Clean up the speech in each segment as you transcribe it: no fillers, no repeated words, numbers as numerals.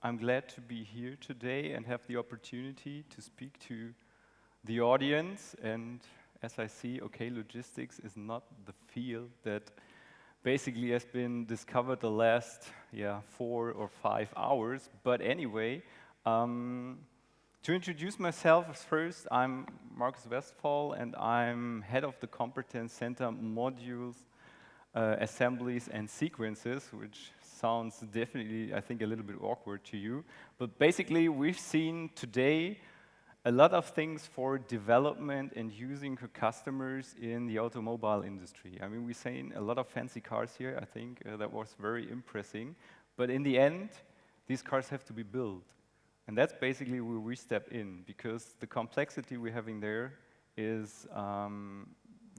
I'm glad to be here today and have the opportunity to speak to the audience. And as I see, okay, logistics is not the field that basically has been discovered the last 4 or 5 hours. But anyway, to introduce myself first, I'm Markus Westphal, and I'm head of the Competence Center Modules, Assemblies, and Sequences, which sounds definitely, I think, a little bit awkward to you. But basically, we've seen today a lot of things for development and using for customers in the automobile industry. I mean, we've seen a lot of fancy cars here. I think that was very impressive. But in the end, these cars have to be built. And that's basically where we step in, because the complexity we're having there is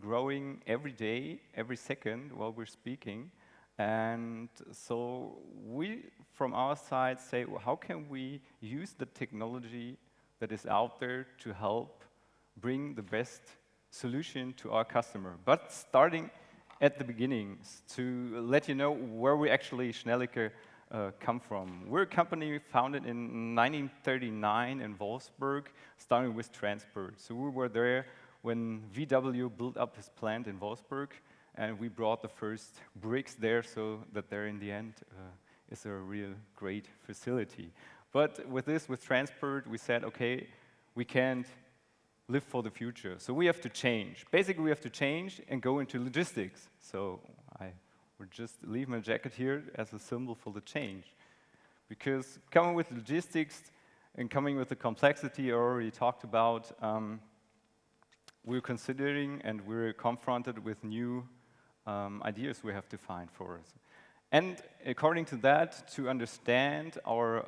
growing every day, every second while we're speaking. And so we, from our side, say, well, how can we use the technology that is out there to help bring the best solution to our customer? But starting at the beginning, to let you know where we actually, Schnellecke, come from. We're a company founded in 1939 in Wolfsburg, starting with transport. So we were there when VW built up his plant in Wolfsburg, and we brought the first bricks there, so that there in the end is a real great facility. But with transport, we said, okay, we can't live for the future, so we have to change. Basically, we have to change and go into logistics. So I would just leave my jacket here as a symbol for the change. Because coming with logistics and coming with the complexity I already talked about, we're considering and we're confronted with new ideas we have to find for us. And according to that, to understand our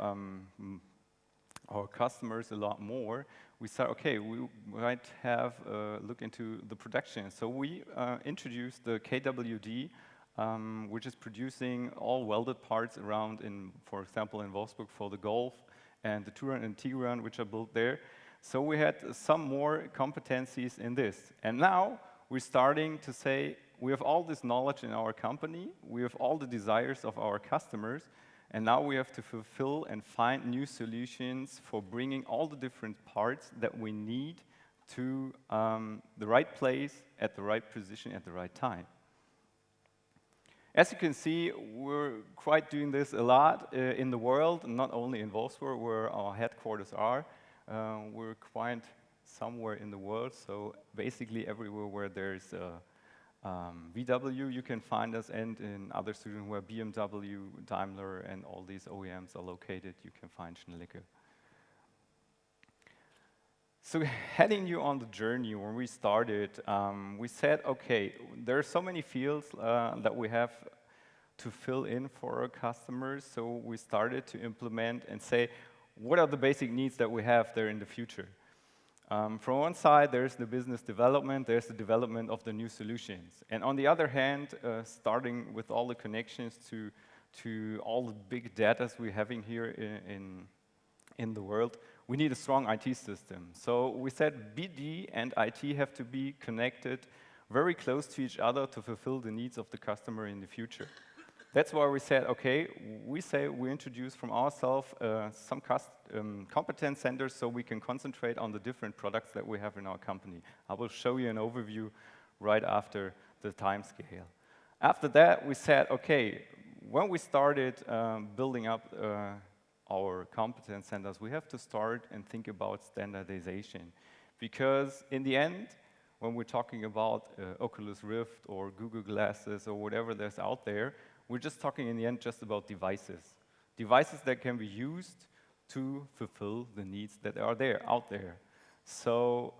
customers a lot more, we said, okay, we might have a look into the production. So we introduced the KWD, which is producing all welded parts around, for example, in Wolfsburg for the Golf, and the Touran and Tiguan, which are built there. So we had some more competencies in this. And now we're starting to say, we have all this knowledge in our company, we have all the desires of our customers, and now we have to fulfill and find new solutions for bringing all the different parts that we need to the right place, at the right position, at the right time. As you can see, we're quite doing this a lot in the world, not only in Wolfsburg, where our headquarters are. We're quite somewhere in the world, so basically everywhere where there's VW, you can find us, and in other cities where BMW, Daimler, and all these OEMs are located, you can find Schnellecke. So heading you on the journey, when we started, we said, okay, there are so many fields that we have to fill in for our customers, so we started to implement and say, what are the basic needs that we have there in the future? From one side, there's the business development, there's the development of the new solutions. And on the other hand, starting with all the connections to all the big data we're having here in the world, we need a strong IT system. So we said BD and IT have to be connected very close to each other to fulfill the needs of the customer in the future. That's why we said, okay, we introduce from ourselves some competence centers so we can concentrate on the different products that we have in our company. I will show you an overview right after the time scale. After that, we said, okay, when we started building up our competence centers, we have to start and think about standardization. Because in the end, when we're talking about Oculus Rift or Google Glasses or whatever there's out there, we're just talking in the end just about devices. Devices that can be used to fulfill the needs that are out there. So,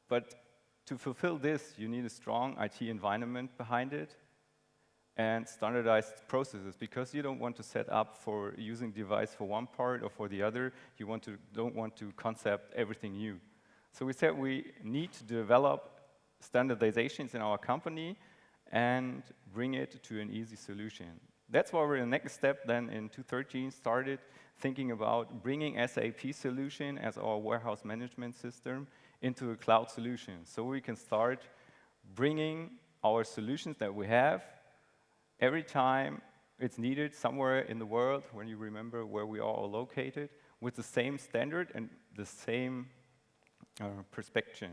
but to fulfill this, you need a strong IT environment behind it and standardized processes, because you don't want to set up for using device for one part or for the other. You don't want to concept everything new. So we said we need to develop standardizations in our company and bring it to an easy solution. That's why we're in the next step then in 2013 started thinking about bringing SAP solution as our warehouse management system into a cloud solution. So we can start bringing our solutions that we have every time it's needed somewhere in the world, when you remember where we are all located, with the same standard and the same perspective.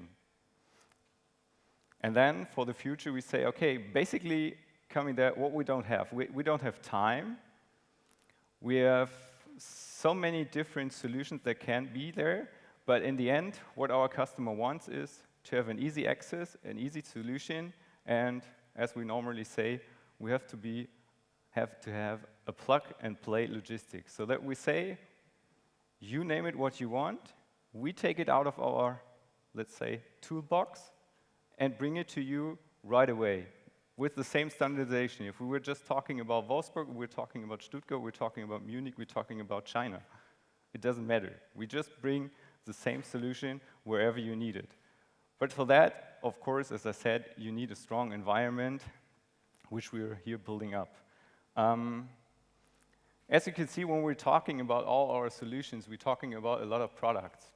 And then for the future, we say, okay, basically coming there, what we don't have. We don't have time. We have so many different solutions that can be there, but in the end, what our customer wants is to have an easy access, an easy solution, and as we normally say, we have to have a plug-and-play logistics. So that we say, you name it what you want, we take it out of our, let's say, toolbox, and bring it to you right away with the same standardization. If we were just talking about Wolfsburg, we're talking about Stuttgart, we're talking about Munich, we're talking about China. It doesn't matter. We just bring the same solution wherever you need it. But for that, of course, as I said, you need a strong environment, which we're here building up. As you can see, when we're talking about all our solutions, we're talking about a lot of products.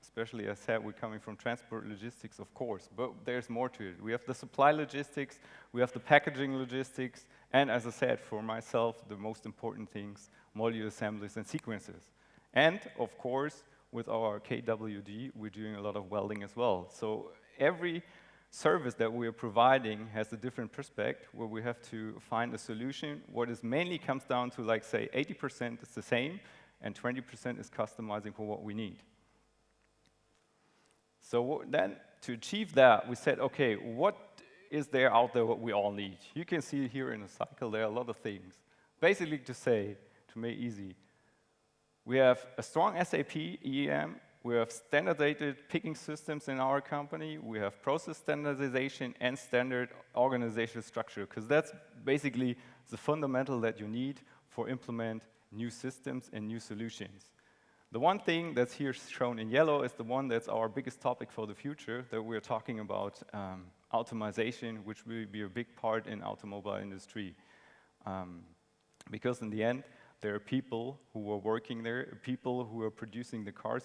Especially as I said, we're coming from transport logistics, of course, but there's more to it. We have the supply logistics, we have the packaging logistics, and as I said, for myself, the most important things, module assemblies and sequences. And, of course, with our KWD, we're doing a lot of welding as well. So every service that we are providing has a different perspective, where we have to find a solution. What is mainly comes down to, like, say, 80% is the same, and 20% is customizing for what we need. So then, to achieve that, we said, okay, what is there out there what we all need? You can see here in the cycle, there are a lot of things. Basically, to make it easy, we have a strong SAP EM, we have standardized picking systems in our company, we have process standardization and standard organizational structure, because that's basically the fundamental that you need for implement new systems and new solutions. The one thing that's here shown in yellow is the one that's our biggest topic for the future, that we're talking about automation, which will be a big part in automobile industry. Because in the end, there are people who are working there, people who are producing the cars,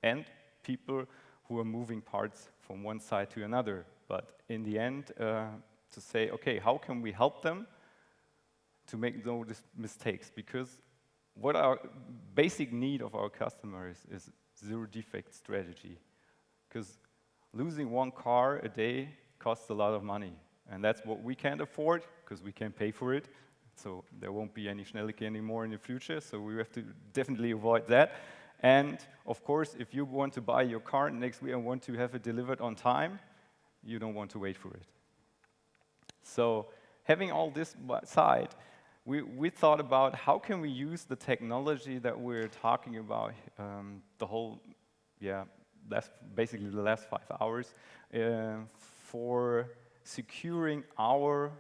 and people who are moving parts from one side to another. But in the end, to say, okay, how can we help them to make no mistakes? Because what our basic need of our customers is zero defect strategy. Because losing one car a day costs a lot of money. And that's what we can't afford, because we can't pay for it. So there won't be any Schnellecke anymore in the future, so we have to definitely avoid that. And of course, if you want to buy your car next week and want to have it delivered on time, you don't want to wait for it. So having all this aside, we thought about how can we use the technology that we're talking about basically the last 5 hours for securing our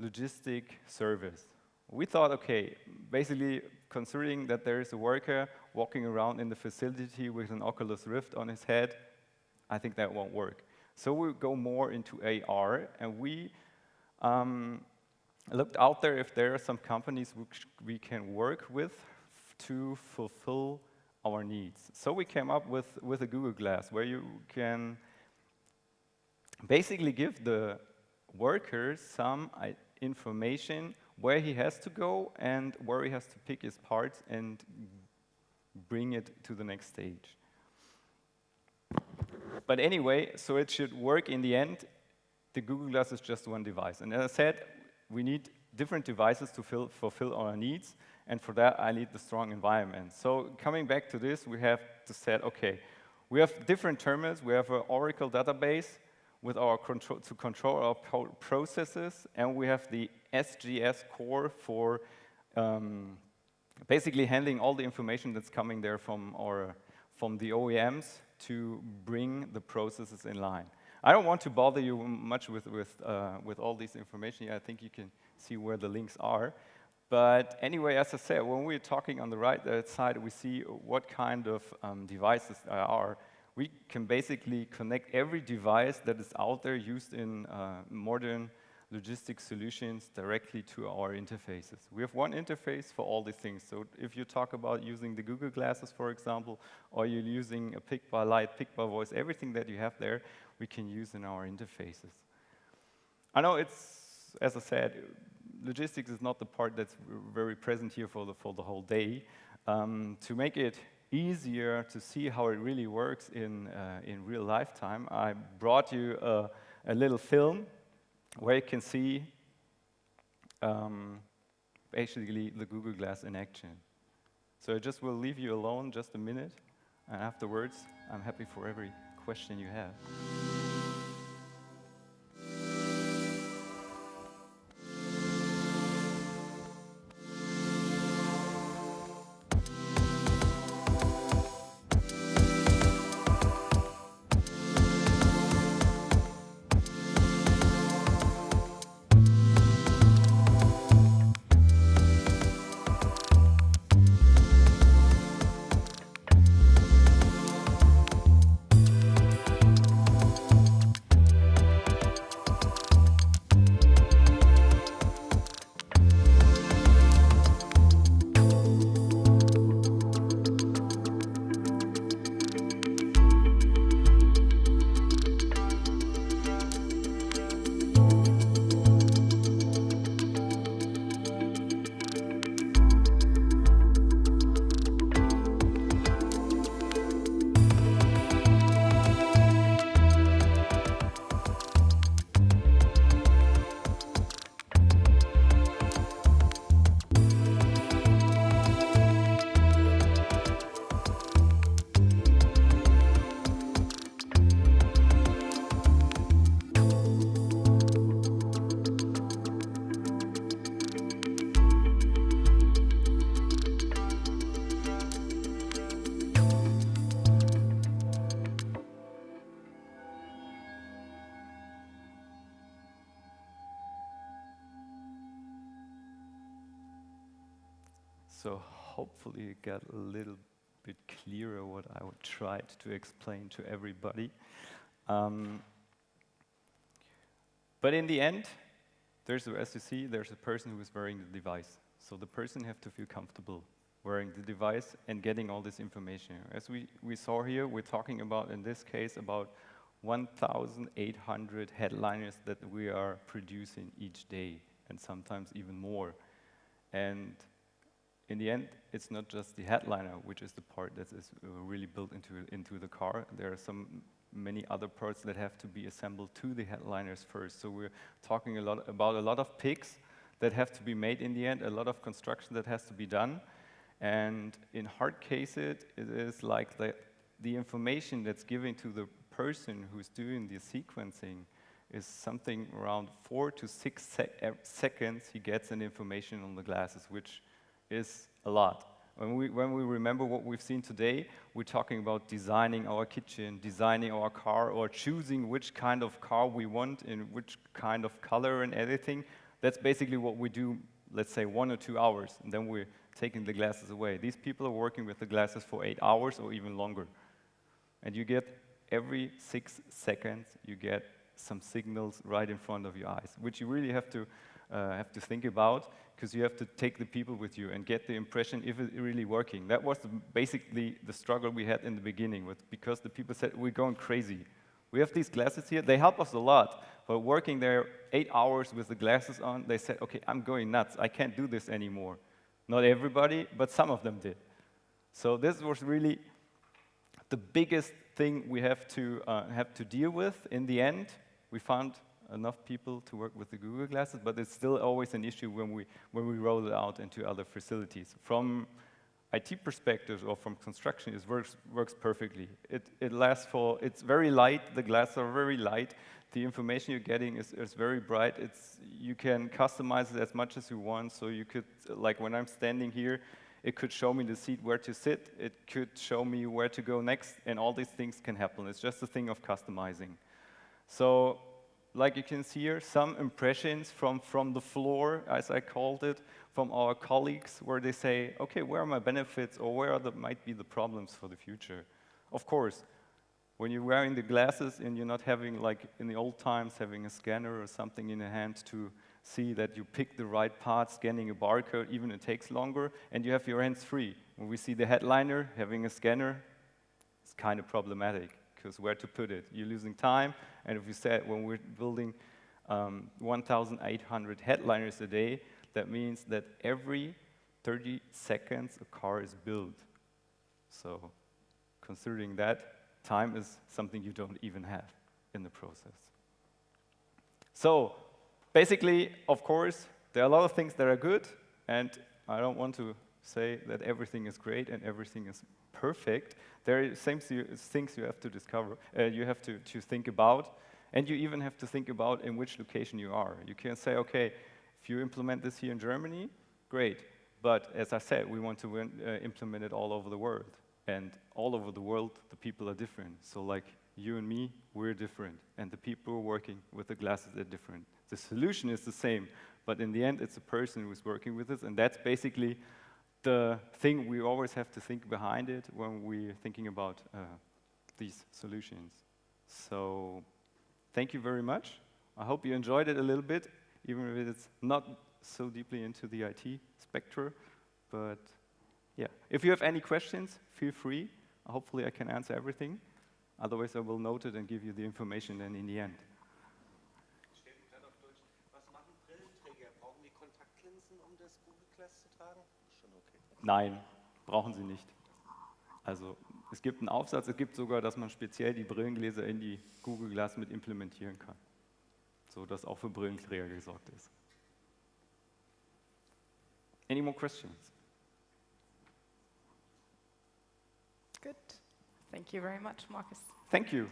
logistic service. We thought, okay, basically considering that there is a worker walking around in the facility with an Oculus Rift on his head, I think that won't work. So we'll go more into AR, and we looked out there if there are some companies which we can work with to fulfill our needs. So we came up with a Google Glass, where you can basically give the worker some information where he has to go and where he has to pick his parts and bring it to the next stage. But anyway, so it should work in the end. The Google Glass is just one device. And as I said, we need different devices to fulfill our needs, and for that I need the strong environment. So coming back to this, we have to say, okay, we have different terminals. We have an Oracle database with our to control our processes, and we have the SGS core for basically handling all the information that's coming there from the OEMs to bring the processes in line. I don't want to bother you much with all this information. I think you can see where the links are. But anyway, as I said, when we're talking on the right side, we see what kind of devices there are. We can basically connect every device that is out there used in modern logistics solutions directly to our interfaces. We have one interface for all these things. So if you talk about using the Google Glasses, for example, or you're using a pick by light, pick by voice, everything that you have there, we can use in our interfaces. I know it's, as I said, logistics is not the part that's very present here for the whole day. To make it easier to see how it really works in real lifetime, I brought you a little film where you can see basically the Google Glass in action. So I just will leave you alone just a minute, and afterwards I'm happy for every question you have. So hopefully it got a little bit clearer what I would try to explain to everybody. But in the end, as you see, there's a person who is wearing the device. So the person has to feel comfortable wearing the device and getting all this information. As we saw here, we're talking about, in this case, about 1,800 headliners that we are producing each day, and sometimes even more. And in the end, it's not just the headliner, which is the part that is really built into the car. There are many other parts that have to be assembled to the headliners first. So we're talking about a lot of picks that have to be made in the end, a lot of construction that has to be done. And in hard cases, it is like the information that's given to the person who's doing the sequencing is something around 4 to 6 seconds he gets an information on the glasses, which is a lot. When we remember what we've seen today, we're talking about designing our kitchen, designing our car, or choosing which kind of car we want in which kind of color and everything. That's basically what we do, let's say 1 or 2 hours, and then we're taking the glasses away. These people are working with the glasses for 8 hours or even longer. And you get every 6 seconds, you get some signals right in front of your eyes, which you really have to think about, because you have to take the people with you and get the impression if it's really working. That was basically the struggle we had in the beginning, because the people said, we're going crazy. We have these glasses here, they help us a lot, but working there 8 hours with the glasses on, they said, okay, I'm going nuts, I can't do this anymore. Not everybody, but some of them did. So this was really the biggest thing we have to deal with in the end. We found enough people to work with the Google glasses, but it's still always an issue when we roll it out into other facilities. From IT perspective or from construction, it works perfectly. It's very light, the glasses are very light, the information you're getting is very bright. You can customize it as much as you want, so you could, like when I'm standing here, it could show me the seat where to sit, it could show me where to go next, and all these things can happen. It's just a thing of customizing. So, like you can see here, some impressions from the floor, as I called it, from our colleagues, where they say, okay, where are my benefits, or where might be the problems for the future? Of course, when you're wearing the glasses and you're not having, like in the old times, having a scanner or something in your hand to see that you pick the right part, scanning a barcode, even it takes longer, and you have your hands free. When we see the headliner having a scanner, it's kind of problematic, because where to put it? You're losing time, and if you said when we're building 1,800 headliners a day. That means that every 30 seconds a car is built. So considering that, time is something you don't even have in the process. So basically, of course, there are a lot of things that are good, and I don't want to say that everything is great and everything is perfect. There are things you have to discover, you have to think about, and you even have to think about in which location you are. You can say, okay, if you implement this here in Germany, great. But as I said, we want to implement it all over the world. And all over the world, the people are different. So like you and me, we're different. And the people who are working with the glasses are different. The solution is the same, but in the end, it's a person who's working with this. And that's basically the thing we always have to think behind it when we're thinking about these solutions. So thank you very much. I hope you enjoyed it a little bit, even if it's not so deeply into the IT spectrum. But yeah, if you have any questions, feel free. Hopefully I can answer everything. Otherwise I will note it and give you the information then in the end. Was machen Brillenträger? Brauchen die Kontaktlinsen, um das Google Glass zu tragen? Schon okay. Nein, brauchen sie nicht. Also es gibt einen Aufsatz, es gibt sogar, dass man speziell die Brillengläser in die Google Glass mit implementieren kann, so dass auch für Brillenträger gesorgt ist. Any more questions? Good. Thank you very much, Markus. Thank you.